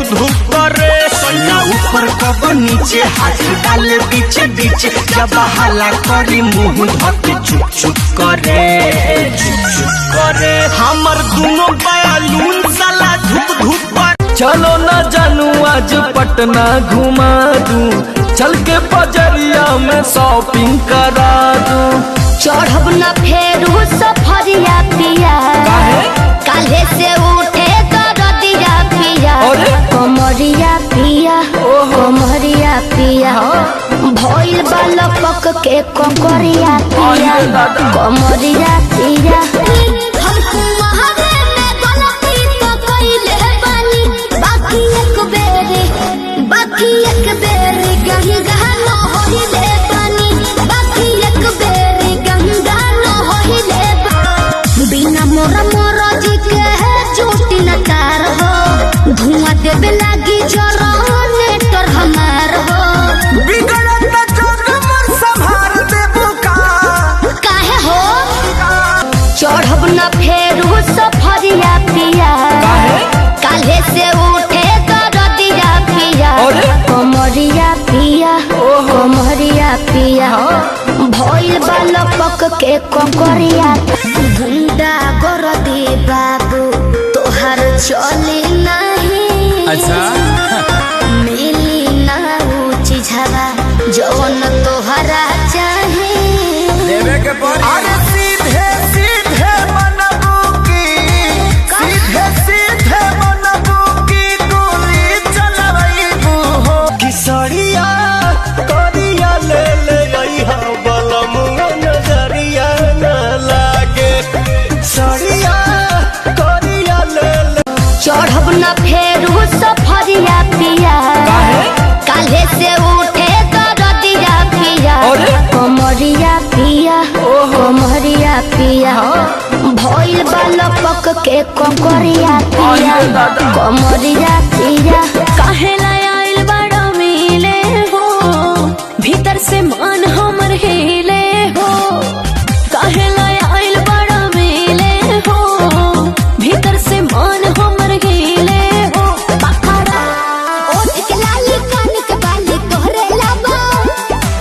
धूप करे। सोया ऊपर कब नीचे हाथ डाले बीच बीच, जब हला करी मुँह धके चुप चुप करे, चुप चुप करे। हमर दोनों बैलून साला धूप धूप करे। चलो ना जानू आज पटना घुमा दूं, चल के बजरिया में शॉपिंग करा दूं। चढ़ब न फेरू सफरिया पिया, काले से उठे दरदिया पिया, कमरिया पिया, कमरिया पिया, भइल बालक के ककरिया पिया, कमरिया पिया। बाकी एक बेरी गंगा न होइले पानी, बाकी एक बेरी गंगा न होइले पानी। बिना मोरा मोरा जी के चोटी न तार हो, धुआं देवे लागी जनरेटर हमार हो। बिगड़त जग मोर संभार देबू का, काहे हो चढ़ब न फेरू सफरिया पिया, काले से उठे दरदिया पिया, कमरिया पिया, कमरिया पिया, भइल बालक के ककरिया। गुंडा गरदी बाबू तोहर चली नहीं, अच्छा मिली ना ऊंची झवा जौन तोहरा चाहे। अरे सीधे सीधे मनबू की, सीधे सीधे मनबू की गोली चलबू हो। किसरिया करिया ले ले अइहा बलमुआ नजरिया न लागे, सरिया करिया ले ले। चढ़ब न फेरू सफरिया पिया, काले से उठे दरदिया पिया, कमरिया पिया, कमरिया पिया, भइल बालक के ककरिया पिया, कमरिया पिया। काहे लाय आइल बड़ा मिले हो, भीतर से मान हमर हिले हो। काहे लाय आइल बड़ा मिले हो, भीतर से मान हमर हिले हो। पखड़ा ओठ के लाली कान के बाली तोहरे लाबा,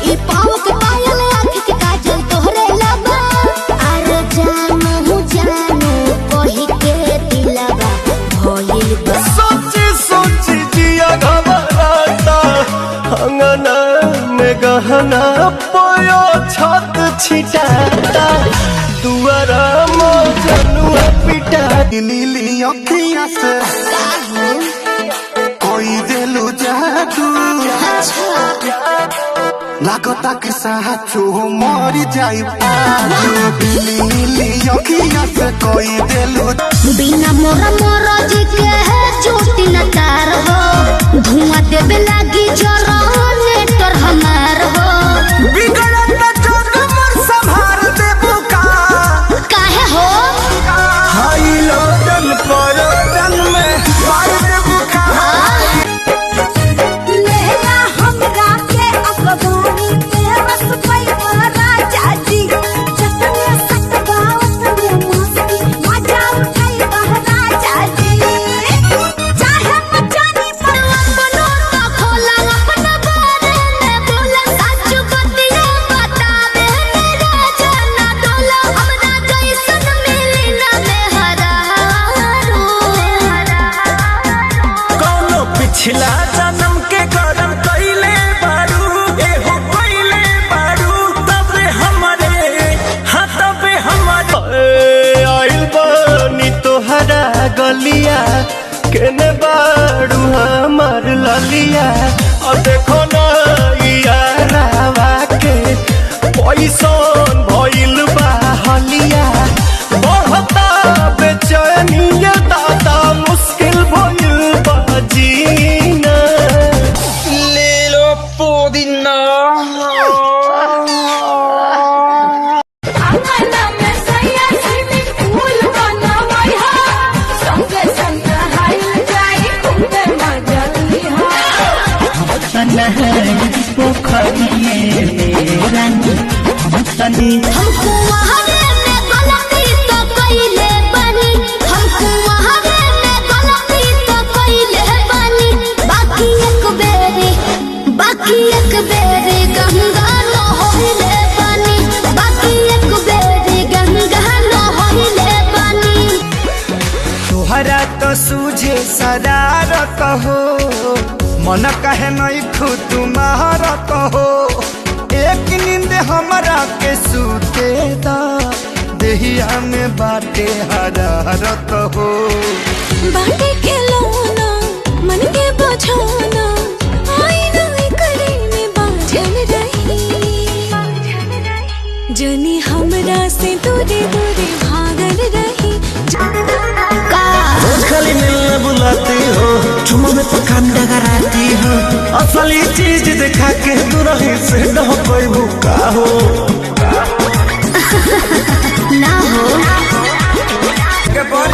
ई पाँव के पायल आँख के काजल तोहरे लाबा। अरे जानू जानू कही के दिलवा भइल बा। सोची सोची जिया घबराता, अंगना में गहना पोयो छत छिटाता, दुआरा मोजनुआ पिटा। नीली अखियाँ से कोई दिलु जादू, लागता के साचो मरी जाई पाजू। नीली अखियाँ से कोई दिलु, बिना मोरा मोरा जी के चोटी न तार हो, धुआं देवे लागी जनरेटर हमार हो। बिगड़त जग मोर संभार देबू का, काहे हो हाई लोटन परोटन में मार देबू का। लेला हमरा के अखबारी के रस पैवा राजा जी, जतने सतगावत में मस्ती मजा उठाई राजा जी। चाहे मचानी पर बनो तो खोला अपना बारे में बोला, सच बतिया बतावे मेरा जाना डोला। हमरा जैसन मिली ना मेहरारू, कौनो पिछला जन्म के कर्म कइले बारू, एहो कइले बारू, तबे हमरे हाँ तबे हमरे। आइल बानी तोहरा गलिया, केने बारू हमर ललिया। और देखो ना यारावा के पैसन भइल बा हलिया, बढ़ता बेचैनिया दादा मुश्किल भइल बा जीना। ले लो पुदीना। अंगना में सैया स्विमिंग पूल बनवाई हा, संग संग हाइल जाई खूबे मजा लिहा। हमको वहावे में गलती तो कइले बानी, हमको वहावे में गलती तो कइले बानी। शरारत हो मन कहे नहीं खुद महारत हो एक नींद हमरा के सूते दा देहिया में बाटे हरारत हो बाटे के लौना मन के बझाना आईना करे में बाझल रही जनी हमरा से दूरे दूरे भागल रही रोज खाली मिलने बुलाती हो चुमा में तो कांदा कराती हो असली चीज दिखा के तू रही से न कोई भूखा हो ना हो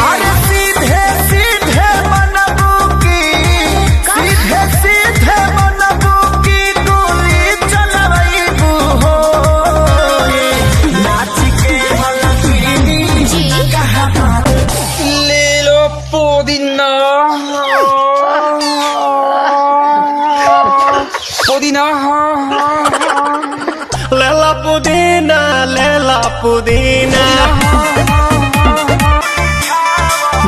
अरे सीधे सीधे मनबू की सीधे सीधे मनबू की गोली चलबू हो नाच के मलकिनी जी ले लो पुदीना पुदीना लेला पुदीना लेला पुदीना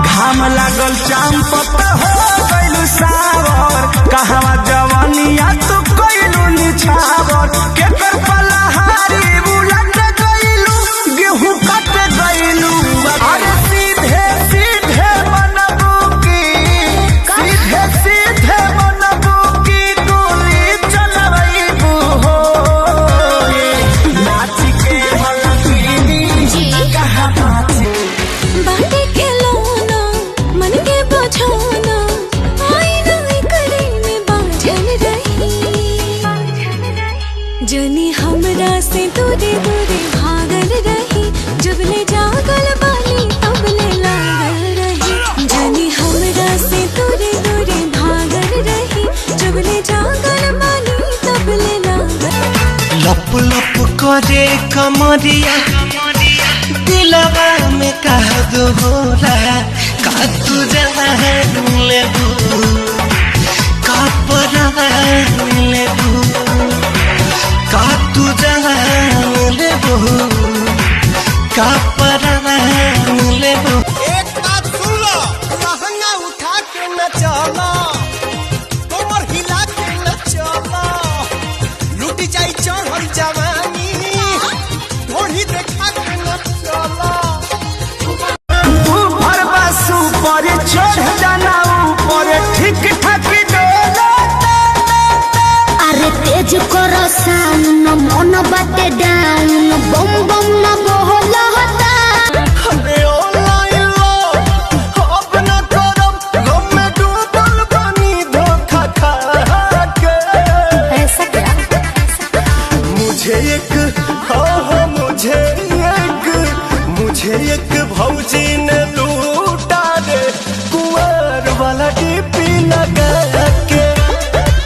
घाम लागल चांपत हो गइलू सावर कहवा जवानिया तू कइलू निछावर केकर पलहारी बुलंद गइलू गेहूं कट गइलू अरे सीधे सीधे मनबू की सीधे सीधे मनबू की गोली चलबू हो नाच के मलकिनी जी कहा बाटे के लौना मन के बझाना आईना करे में बाझल रही जनी हमरा से दूरे दूरे भागल रही जब ले जागल बानी तब ले लागल रही जनी हमरा से दूरे दूरे भागल रही जब ले जागल बानी तब ले लागल लप लप करे कमरिया दिलवा में कह दो होला का तू जहां लेबू का परवा लेबू का तू जहां लेबू का परवा लेबू एक बात सुन लो लहंगा उठा के न चला कमर हिला के न चला लूटी जाई चढ़ल जवानी ढोढ़ी देखा के न चला तू भरवा सुपर चढ़ जाना ऊपर ठीक ठाक डोला अरे तेज करो साउंड मन बाटे डाउन बम बम न बोला होता अरे ऑनलाइन लो अपना करम गम में डूबल बनी धोखा खा के ऐसा क्या मुझे एक हाँ मुझे एक भौजी ने लूटा रे कुंवर वाला डीपी लगा के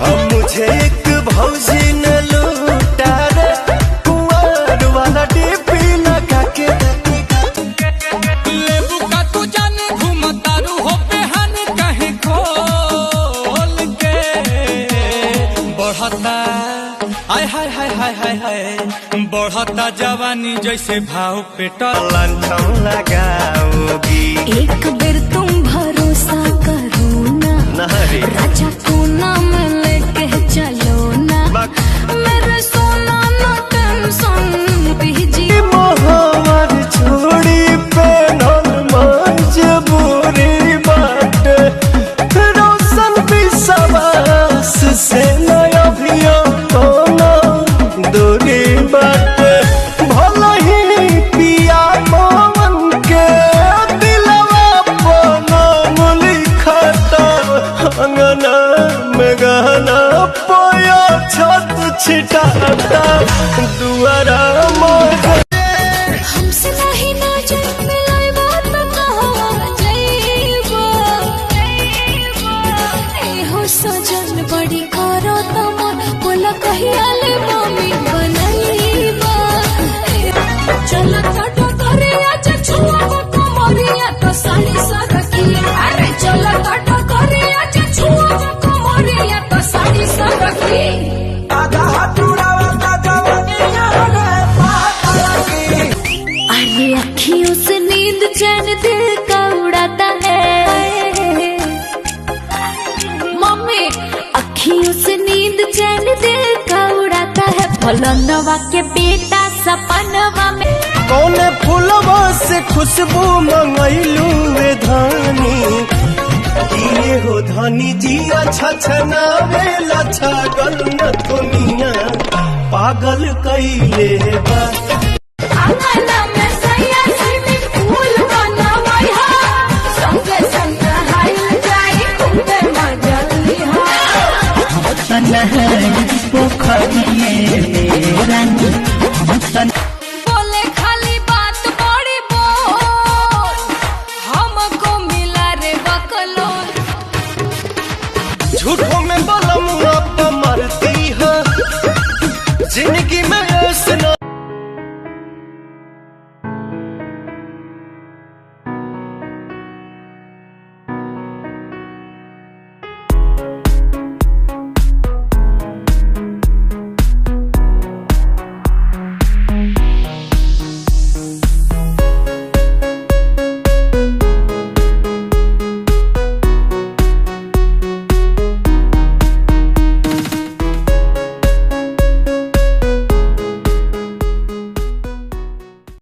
अब मुझे एक भौजी ने लूटा रे कुंवर वाला डीपी लगा के लेबू का तू जाने घूमतारू हो बेहान कहीं खोल के बढ़ता आय हाय हाय हाय हाय हाय बढ़ता जवानी जैसे भाव पेट्रोल लंठन लगाओगी एक बेर तुम भरोसा करो ना नहरे राजा को नाम लेके चलो ना मेरे सोना ना टेंशन पीजी मोहर छोड़ी पेनल मजबूरी बाट रोशन विश्वास से नया भियो कोनो दूरी बाट भला ही पिया मोहन के दिलवा पनो लिखता अंगना में गहना पोया छत छिटाता दुआरा मोर हमसे नहीं ना जाए मिलाई बात कहाँ जाइबो ए हो सजन बड़ी करो तमन बोला कहिया ले मम्मी बनाइबो चल टटो करे आज छुआ को मोरिया तो साड़ी सरकी अरे चल टटो करे आज छुआ को मोरिया तो साड़ी सरकी अरे अखियों से नींद चैन दिल का उड़ाता है नींद चैन दिल का उड़ाता है फलनवा के बेटा सपनवा में। कौने फूलवा से खुशबू मंगैलू वे धानी किए हो धानी जी अच्छा छनावेला छागल न दुनिया पागल कैले बा। आंगना में सैया स्विमिंग पूल बनवाई हा संगे संग हाइल जाई खूबे मजा लिहा। बोले खाली बात बड़ी बोल हमको मिला रे बकलोल। झूठों में बोल